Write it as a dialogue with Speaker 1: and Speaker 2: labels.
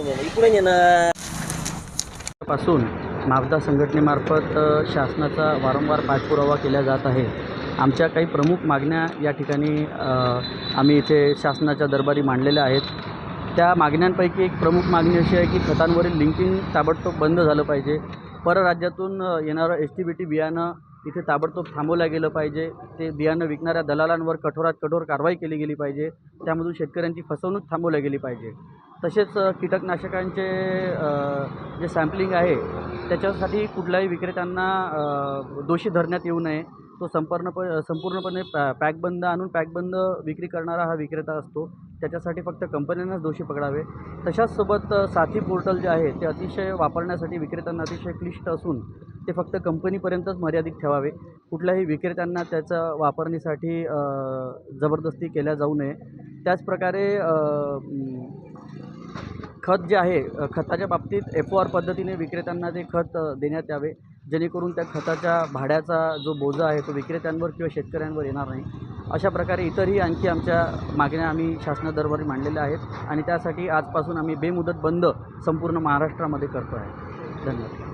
Speaker 1: इकडून येणं
Speaker 2: पासून मावदा संघटनेमार्फत शासनाचा वारंवार पाठपुरावा केला जात आहे। आमच्या काही प्रमुख मागण्या या ठिकाणी आम्ही इथे शासनाच्या दरबारी मांडलेल्या आहेत। त्या मागण्यांपैकी एक प्रमुख मागणी अशी आहे की खतांवरील लिंकिंग ताबडतोब बंद झालं पाहिजे। परराज्यातून येणारं एस-टी-बी-टी बियाणं इथे ताबडतोब थांबवलं गेलं पाहिजे। ते बियाणं विकणाऱ्या दलालांवर कठोरात कठोर कारवाई केली गेली पाहिजे। त्यामधून शेतकऱ्यांची फसवणूक थांबवली गेली पाहिजे। तसेच कीटकनाशकांचे जे सॅम्पलिंग आहे त्याच्यासाठी कुठल्याही विक्रेत्यांना दोषी धरण्यात येऊ नये। तो संपूर्णपणे पॅकबंद आणून पॅकबंद विक्री करणारा हा विक्रेता असतो। त्याच्यासाठी फक्त कंपन्यांनाच दोषी पकडावे। तशाच सोबत साथी पोर्टल जे आहे ते अतिशय वापरण्यासाठी विक्रेत्यांना अतिशय क्लिष्ट असून ते फक्त कंपनीपर्यंतच मर्यादित ठेवावे। कुठल्याही विक्रेत्यांना त्याचा वापरण्यासाठी जबरदस्ती केल्या जाऊ नये। त्याचप्रकारे खत जे आहे खताच्या बाबतीत FOR पद्धतीने विक्रेत्यांना ते खत देण्यात यावे, जेणेकरून त्या खताच्या भाड्याचा जो बोजा आहे तो विक्रेत्यांवर किंवा शेतकऱ्यांवर येणार नाही। अशा प्रकारे इतरही आणखी आमच्या मागण्या आम्ही शासनादरबारी मांडलेल्या आहेत आणि त्यासाठी आजपासून आम्ही बेमुदत बंद संपूर्ण महाराष्ट्रामध्ये करतो आहे। धन्यवाद।